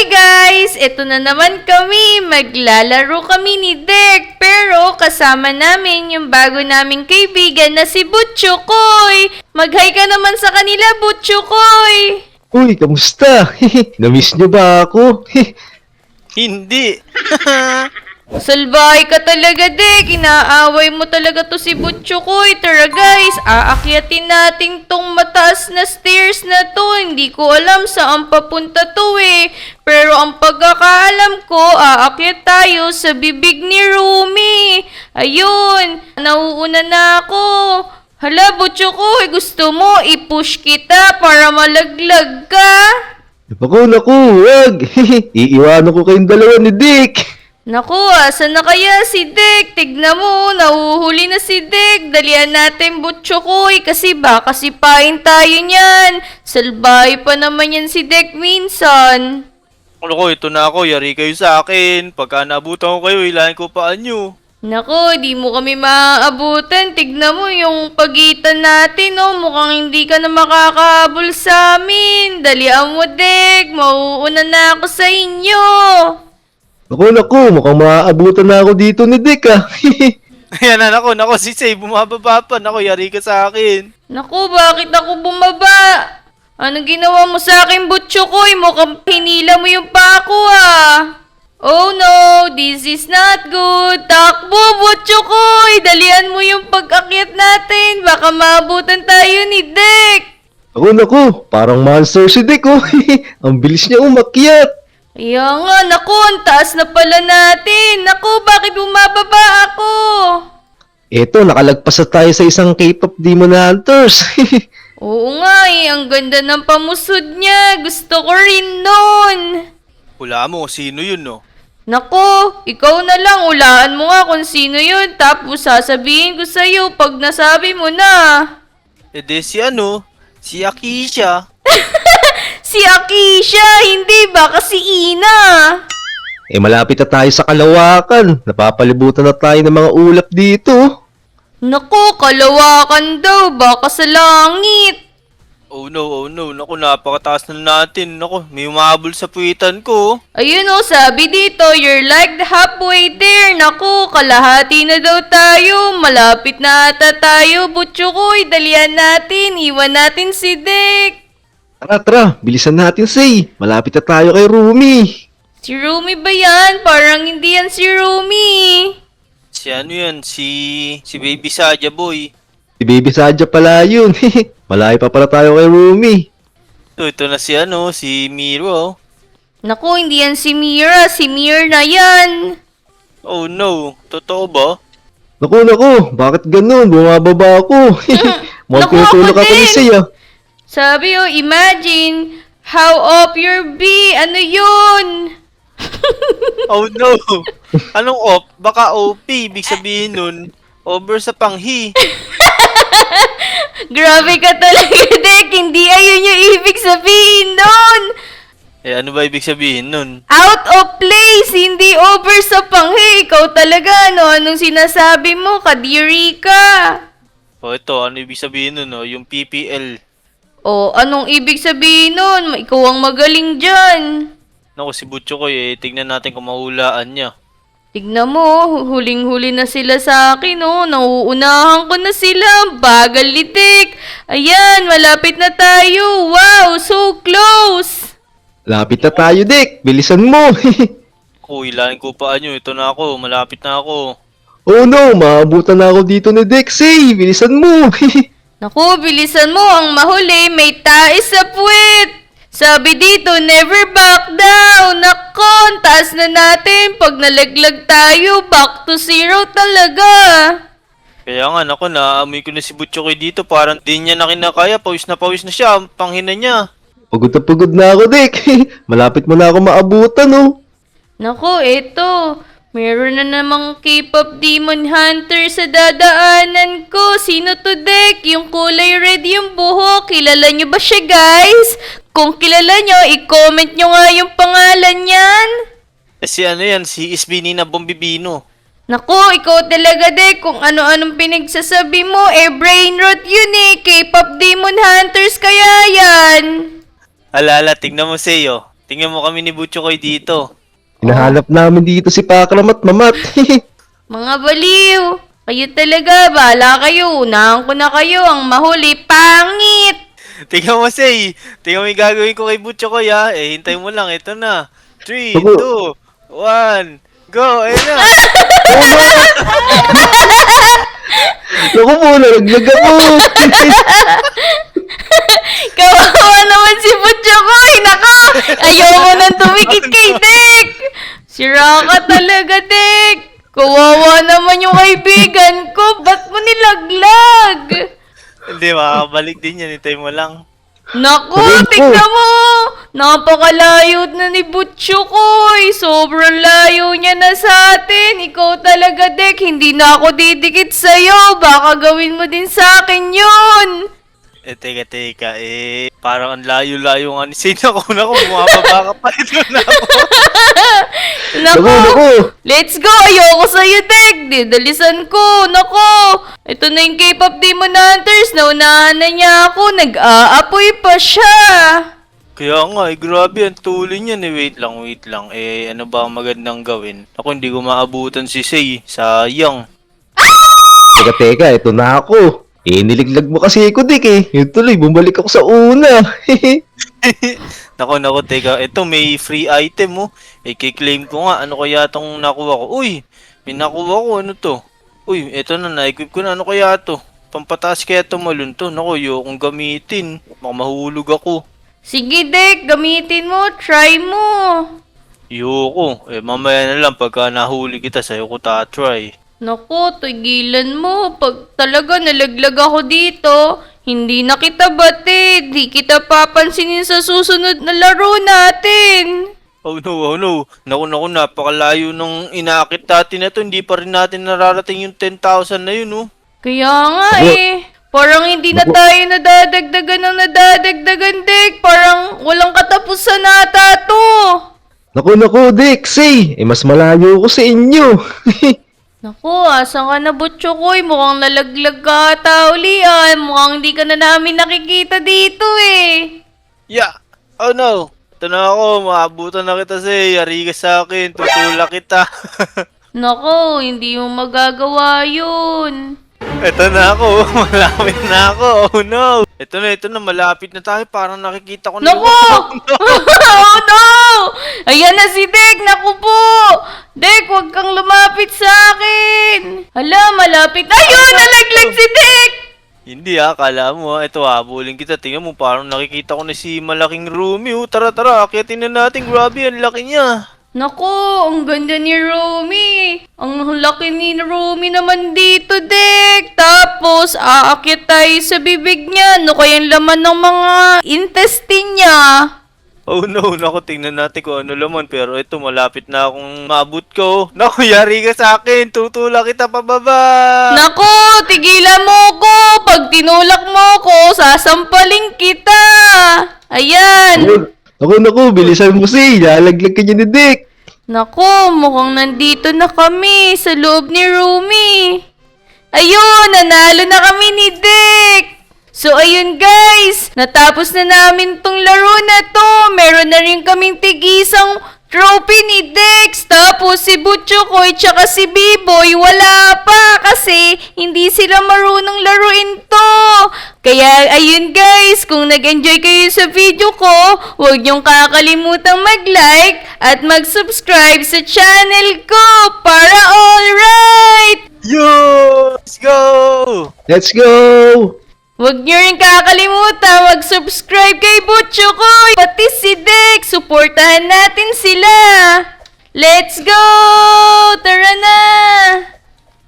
guys! Ito na naman kami. Maglalaro kami ni Dek. Pero kasama namin yung bago naming kaibigan na si Butchokoy. Mag-hi ka naman sa kanila, Butchokoy. Uy, kamusta? Namiss niyo ba ako? Hindi. Salbahay ka talaga, Dek. Inaaway mo talaga to si Butchokoy. Tara guys, aakyatin natin tong mataas na stairs na to. Hindi ko alam saan papunta to eh. Pero ang pagkakaalam ko, aakyat tayo sa bibig ni Rumi. Ayun, nauuna na ako. Hala, Butchokoy, gusto mo i-push kita para malaglag ka? Naku, wag! Iiwanan ko kayong dalawa ni Dick! Naku, asan na kaya si Dek? Tignan mo, nahuhuli na si Dek. Dalian natin, Butchokoy, kasi baka sipain tayo niyan. Salbahay pa naman yan si Dek minsan. Ano ko, ito na ako. Yari kayo sa akin. Pagka naabutan ko kayo, ilahin ko paan nyo. Naku, di mo kami maaabutan. Tignan mo yung pagitan natin, oh. Mukhang hindi ka na makakahabol sa amin. Dalian mo, Dek. Mauuna na ako sa inyo. Naku, mukhang maaabutan na ako dito ni Dick Ayan na, nako, si Say, bumababa pa. Nako, yari ka sa akin. Naku, bakit ako bumaba? Anong ginawa mo sa akin, Butchokoy? Mukhang hinila mo yung pako, ah. Oh no, this is not good. Takbo, Butchokoy! Dalian mo yung pag-akyat natin. Baka maabutan tayo ni Dek. Naku, parang monster si Dick Ang bilis niya umakyat! Kaya nga, naku, ang taas na pala natin. Naku, bakit bumababa ako? Eto, nakalagpas na tayo sa isang K-pop Demon Hunters. Oo nga eh, ang ganda ng pamusod niya. Gusto ko rin nun. Hula mo, sino yun, no? Naku, ikaw na lang, ulaan mo nga kung sino yun. Tapos sasabihin ko sa'yo pag nasabi mo na. E de si Akisha. Si Akisha, hindi ba? Kasi Ina. Malapit na tayo sa Kalawakan. Napapalibutan na tayo ng mga ulap dito. Naku, Kalawakan daw. Baka sa langit. Oh no, naku, napakataas na natin. Naku, may umahabol sa puwitan ko. Ayun o, sabi dito, you're like halfway there. Naku, kalahati na daw tayo. Malapit na ata tayo. Butchokoy, dalian natin. Iwan natin si Dek. Tara, bilisan natin, Say. Malapit na tayo kay Rumi. Si Rumi ba yan? Parang hindi yan si Rumi. Si ano yan, si Baby Saja Boy. Si Baby Saja pala yun. Malayo pa pala tayo kay Rumi. Ito na si Miro. Naku, hindi yan si Mira. Si Mir na yan. Oh no, totoo ba? Naku, bakit ganun? Bumababa ako. Mukhang Naku, tinutulak ako ako ni din. Say Sabi imagine how up your bee. Ano yun? Oh no! Anong op? Baka OP, ibig sabihin nun, over sa panghi. Grabe ka talaga, Dek. Hindi ayun yung ibig sabihin nun. Ano ba ibig sabihin nun? Out of place, hindi over sa panghi. Ikaw talaga, no? Anong sinasabi mo? Kadiri ka. Ito, ano ibig sabihin nun, no? Yung PPL. Anong ibig sabihin nun? Ikaw ang magaling dyan. Naku, si Butchokoy, tignan natin kung mahulaan niya. Tignan mo, huling-huli na sila sa akin, oh. Nauunahan ko na sila. Bagal ni Dek. Ayan, malapit na tayo. Wow, so close. Lapit na tayo, Dick. Bilisan mo. Ilahin ko paan nyo. Ito na ako, malapit na ako. Oh no, maabutan na ako dito ni Dick. Say, bilisan mo. Naku, bilisan mo. Ang mahuli, may tais sa puwet. Sabi dito, never back down. Nako, ang taas na natin. Pag nalaglag tayo, back to zero talaga. Kaya nga, naku, naamoy ko na si Butchokoy dito. Parang di niya na kinakaya. Pawis na siya. Ang panghina niya. Pagod na ako, Dick. Malapit mo na ako maabutan, oh. Naku, eto. Meron na namang K-pop Demon Hunter sa dadaanan ko. Sino to, Dek? Yung kulay red yung buhok. Kilala nyo ba siya, guys? Kung kilala nyo, i-comment nyo nga yung pangalan niyan. Si Isbini na Bombibino. Naku, ikaw talaga, Dek. Kung ano-anong pinagsasabi mo, brain rot yun eh. K-pop Demon Hunters kaya yan. Alala, tignan mo sa'yo. tingnan mo kami ni Butchokoy dito. Hinahanap namin dito si Pakram at Mamat. Mga baliw. Kayo talaga, bahala kayo. Unahan ko na kayo. Ang mahuli, pangit. Tingnan mo, Say. Tingnan mo yung gagawin ko kay Butchokoy, ha. Eh, hintay mo lang. Ito na. 3, Ako. 2, 1, go! Ayun na. Naku po, nalaglag ako. Kawawa naman si Butchokoy. Nako, ayoko nang tumikit kay Dek. Sira ka talaga, Dek. Kawawa naman yung kaibigan ko. Ba't mo nilaglag? Hindi, makakabalik din yan. Hintay mo lang. Naku, Sabihin ko. tignan mo! Napakalayo na ni Butchokoy. Sobrang layo niya na sa atin. Ikaw talaga, Dek. Hindi na ako didikit sa'yo. Baka gawin mo din sa akin yun. Eh, teka. Eh, parang ang layo-layo nga ni Say. Naku, bumababa ka pa. Ito na ako. Naku, Naku. let's go. Ayoko sa'yo, Dek. Didalisan ko. Naku, ito na yung K-pop Demon Hunters. Naunahan na niya ako. Nag-aapoy pa siya. Kaya nga, eh, grabe, ang tuloy niyan eh. Wait lang. Eh, ano ba ang magandang gawin? Ako, hindi ko maabutan si Say. Sayang. Teka, ito na ako. Eh, niliglag mo kasi ako, Dik eh. Yun tuloy, bumalik ako sa una. Naku, teka. Ito, may free item, oh. Eh, kiklaim ko nga. Ano kaya itong nakuha ko? Uy, may nakuha ko. Ano to? Uy, ito na, na-equip ko na. Ano kaya to? Pampataas kaya ito malun to. Naku, ayokong gamitin. Baka mahulog ako. Sige, Dek. Gamitin mo. Try mo. Ayoko. Eh, mamaya na lang pagka nahuli kita, sa'yo ko ta-try. Naku, tigilan mo. Pag talaga nalaglag ako dito, hindi na kita batid. Di kita papansinin sa susunod na laro natin. Oh no. Naku, napakalayo nung inaakit natin na to. Hindi pa rin natin nararating yung 10,000 na yun, oh. Kaya nga Naku. eh. Parang hindi na Naku. tayo nadadagdagan ng nadadagdagan, Dek. Parang walang katapusan nata to. Naku, Dik, Say. Eh, mas malayo ko sa inyo. Naku, asan ka na, Butchokoy? Mukhang nalaglag ka ata ulian. Mukhang hindi ka na namin nakikita dito eh. Yeah! Oh no! Ito na ako, maabutan na kita Say. Yari ka sa akin, tutulak kita. Naku, hindi mo magagawa yun. Ito na ako, malapit na ako. Oh no! Ito na, malapit na tayo. Parang nakikita ko na Naku! Oh no! Ayan na si Dek! Naku po! Dek, huwag kang lumapit sa akin! Hala, malapit. Ayun! Nalaglag si Dek! Hindi kala mo ito habulin kita. Tingnan mo, parang nakikita ko na si malaking Rumi. Oh, tara, akyatin na natin. Grabe, ang laki niya. Naku, ang ganda ni Rumi. Ang laki ni Rumi naman dito, Dek. Tapos, aakyat tayo sa bibig niya. Ano kayang laman ng mga intestine niya? Oh no, naku, tingnan natin kung ano laman. Pero ito, malapit na akong maabot ko. Naku, yari ka sa akin. Tutulak kita pababa. Naku, tigilan mo ko. Pag tinulak mo ko, sasampaling kita. Ayan. Naku, bilisan mo, Say. Lalaglag ka niya ni Dik. Naku, mukhang nandito na kami sa loob ni Rumi. Ayun, nanalo na kami ni Dick. So, ayun guys, natapos na namin tong laro na to. Meron na rin kaming tigisang trophy ni Dex. Tapos si Butchokoy tsaka si B-Boy wala pa kasi hindi sila marunong laruin to. Kaya ayun guys, kung nag-enjoy kayo sa video ko, huwag niyong kakalimutan mag-like at mag-subscribe sa channel ko para alright! Yo! Let's go! Let's go! Huwag niyo rin kakalimutan mag-subscribe kay Butchokoy, pati si Dex. Suportahan natin sila. Let's go! Tara na!